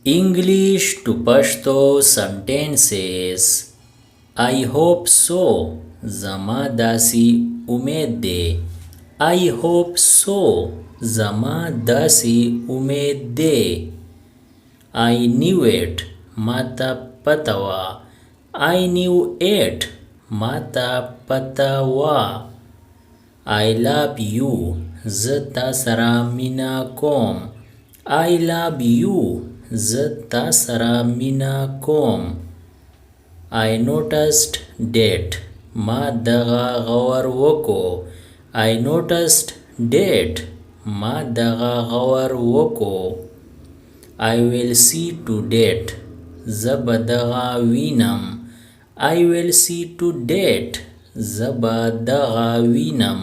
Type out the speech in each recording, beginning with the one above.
English to Pashto sentences. I hope so. زما داسي امید دی. I hope so. زما داسي امید دی. I knew it. ماتا پتاوا. I knew it. ماتا پتاوا. I love you. زتا سرا مینا کوم. I love you. زتا سرا مینا کوم. I noticed date. ما دغا غور وکو. I noticed date. ما دغا غور وکو. I will see to date. زب دغا وینم. I will see to date. زب دغا وینم.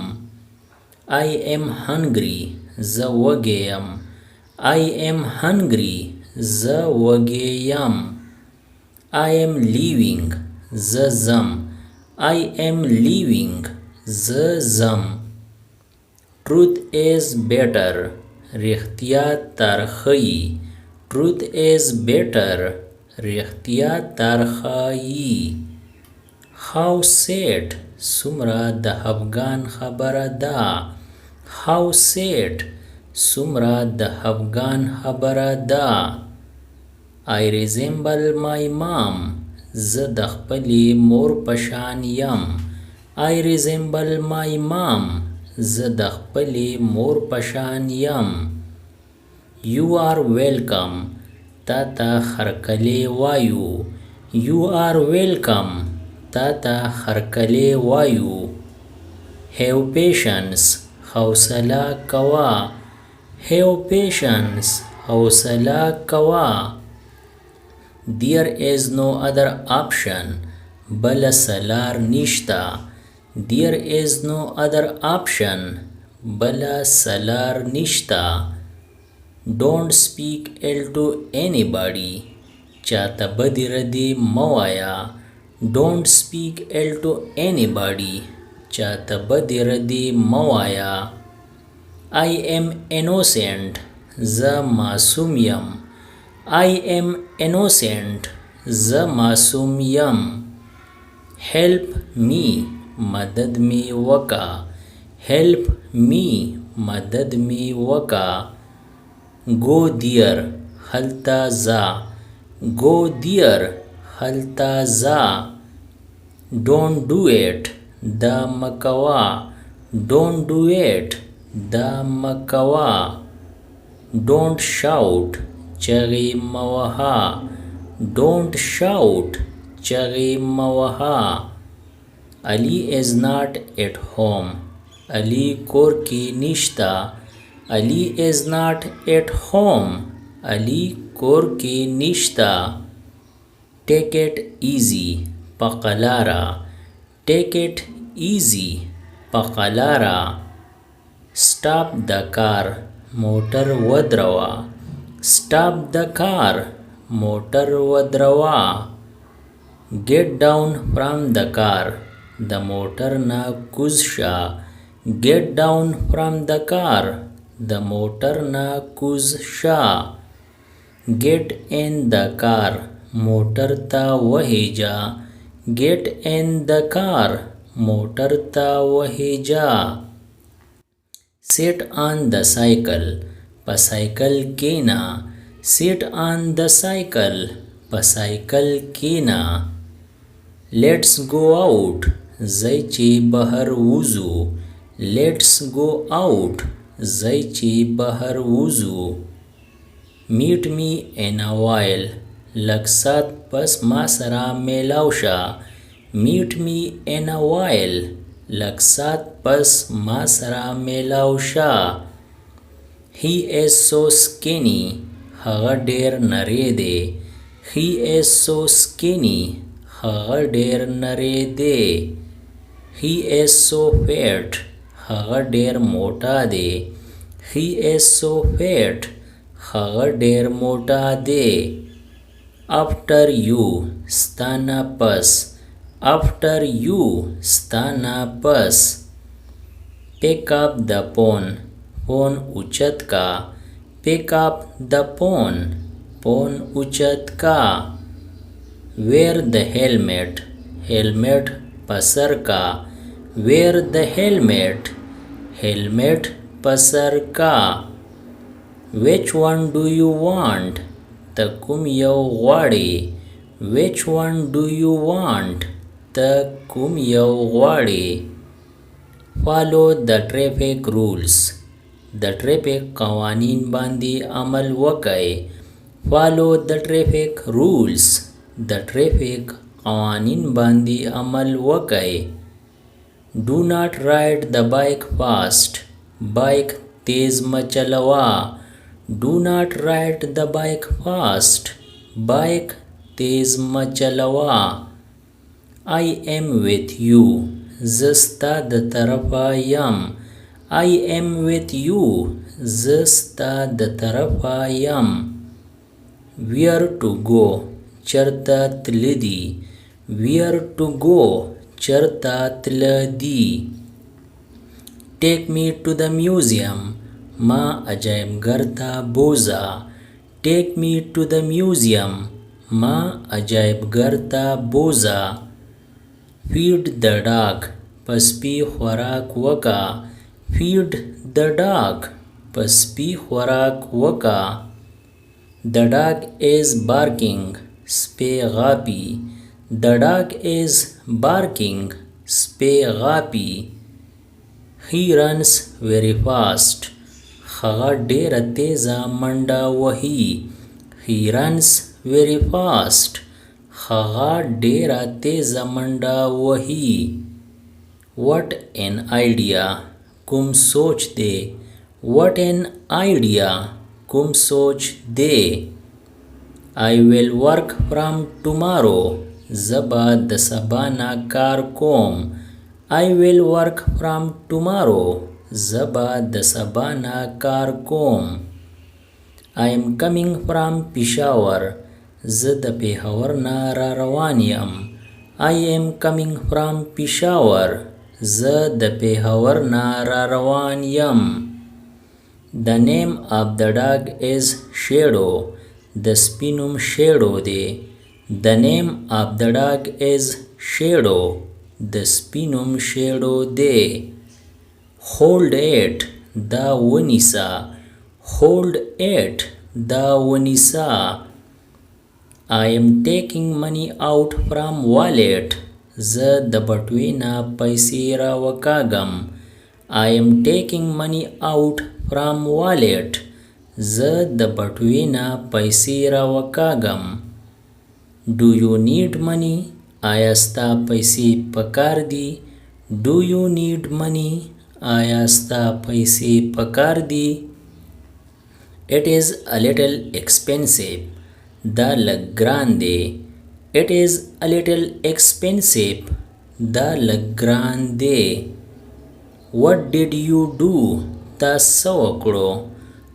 I am hungry. ز وگیم. I am hungry. ز وگیم. I am leaving. زم. I am leaving. زم. Truth is better. رختیا ترخی. Truth is better. رختیا ترخی. How sad. سمرا د افغان خبره ده. How sad. سمرا د افغان خبره ده. I resemble my mom. زه د خپلې مور پشان یم. I resemble my mom. زه د خپلې مور پشان یم. You are welcome. تا ته هرکلی وایو. You are welcome. تا ته هرکلی وایو. Have patience. حوصله کوا. Have patience. حوصله کوا. There is no other option. بل سلار نشتا. There is no other option. بل سلار نشتا. Don't speak ill to anybody. چاته بدی ردی موایا. Don't speak ill to anybody. چاته بدی ردی موایا. I am innocent. ز معصوم یم. I am innocent. ز معصوم یم. Help me. مدد می وکا. Help me. مدد می وکا. Go there. هلتا زا. Go there. هلتا زا. Don't do it. دا مکوا. Don't do it. دا مکوا. Don't shout. چغی موها. Don't shout. چغی موها. Ali is not at home. Ali کور کی نشتا. Ali is not at home. Ali کور کی نشتا. Take it easy. پقلارا. Take it easy. پقلارا. Stop the car. موټر ودروا. Stop the car. موټر ودروا. Get down from the car. د موټر نه کوز شه. Get down from the car. د موټر نه کوز شه. Get in the car. موټر ته وهیجا. Get in the car. موټر ته وهیجا. Sit on the cycle. په سایکل کینا. Sit on the cycle. په سایکل کینا. Let's go out. زی چې بهر وزو. Let's go out. زی چې بهر وزو. Meet me in a while. لږ ساعت پس ما سره میلاو شه. Meet me in a while. لږ ساعت پس ما سره میلاو شه. He is so skinny. هغه ډیر نری دی. He is so skinny. هغه ډیر نری دی. He is so fat. هغه ډیر موټا دی. He is so fat. هغه ډیر موټا دی. After you. ستانه پس. After you. ستانه پس. Pick up the phone. phone اوچت کا. Pick up the phone. Phone उचत का. wear the helmet, helmet पसर का. wear the helmet, helmet पसर का. which one do you want, ته کوم یو غواړې. which one do you want, ته کوم یو غواړې. follow the traffic rules, د ټریفیک قوانین باندې عمل وکړئ. follow the traffic rules, د ټریفیک قوانین باندې عمل وکړئ. do not ride the bike fast, بایک تیز مچلوا. do not ride the bike fast, بایک تیز مچلوا. I am with you, زستا د طرفا یم. I am with you, زستا د طرفا یم. where to go, چرته تلدی. where to go, چرته تلدی. take me to the museum, ما عجایبګر ته بوزا. take me to the museum, ما عجایبګر ته بوزا. feed the dog, پسپی خوراک وکا. feed the dog, پسپی خوراک وکا. the dog is barking, سپی غاپی. the dog is barking, سپی غاپی. he runs very fast, هغه ډیره تیزه منډه وهي. he runs very fast, هغه ډیره تیزه منډه وهي. what an idea, کوم سوچ دی. what an idea, کوم سوچ دی. I will work from tomorrow, زبا د سبا نه کار کوم. I will work from tomorrow, زبا د سبا نه کار کوم. I am coming from Peshawar, زه د پیښور نه را روان یم. I am coming from Peshawar, زه د پیښور نه را روان یم. The name of the dog is Shadow, د سپي نوم شیډو دی. The name of the dog is Shadow, د سپي نوم شیډو دی. hold it, دا ونیسا. hold it, دا ونیسا. I am taking money out from wallet, زه د بټوې نه پیسې را وکاږم. I am taking money out from wallet, زه د بټوې نه پیسې را وکاږم. do you need money, آیا ستا پیسې پکار دي. do you need money, آیا ستا پیسې پکار دي. it is a little expensive, دا لږ ګران دی. it is a little expensive, دا لږ ګران دی. what did you do, تا څه وکړو.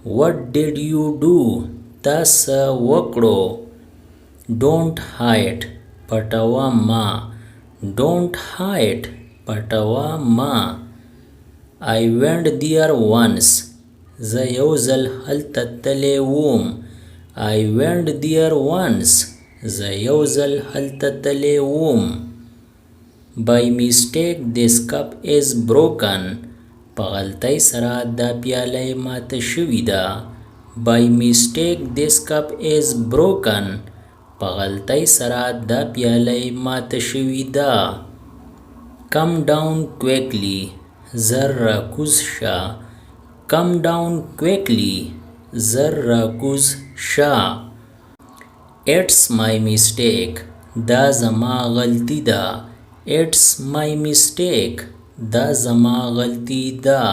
what did you do, تا څه وکړو. don't hide, پټوه ما. don't hide, پټوه ما. I went there once, زه یو ځل هلته تللی وم. I went there once, زه یو ځل هلته تللی وم. by mistake this cup is broken, په غلطۍ سره دا پیاله ماته شوې ده. by mistake this cup is broken, په غلطۍ سره دا پیاله ماته شوې ده. come down quickly, زر راکوز شه. come down quickly, زر راکوز شه. it's my mistake, دا زما غلطی ده. it's my mistake, دا زما غلطی ده.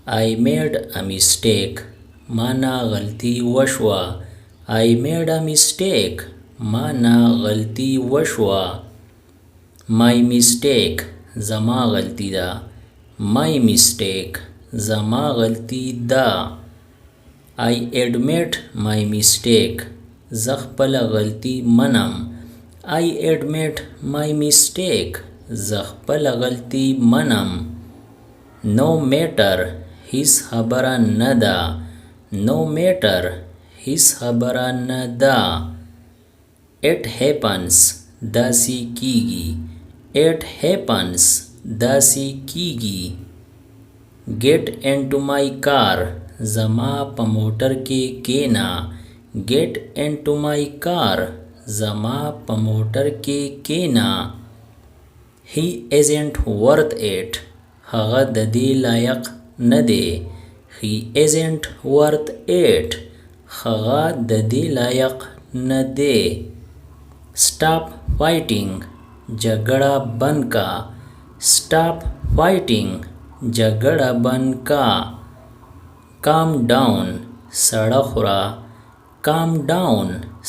I made a mistake, مانا غلطی وشوه. I made a mistake, مانا غلطی وشوه. my mistake, زما غلطی ده. my mistake, زما غلطی ده. I admit my mistake, زه خپل غلطی منم. I admit my mistake, زه خپل غلطی منم. no matter, هیڅ خبره نه ده. no matter, هیڅ خبره نه ده. It happens داسې کیږي. It happens داسې کیږي. Get into my car زما په موټر کې کینا. Get into my car زما په موټر کې کینا. He isn't worth it هغه د دې لایق نه دی. He isn't worth it هغه د دې لایق نه دی. Stop fighting جګړه بند کا. Stop fighting جګړه بند کا. Calm down سړه خوره. Calm down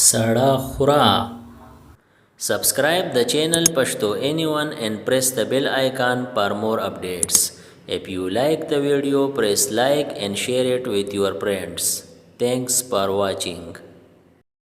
سړه خوره. Subscribe the channel Pashto Anyone and press the bell icon for more updates. If you like the video, press like and share it with your friends. Thanks for watching.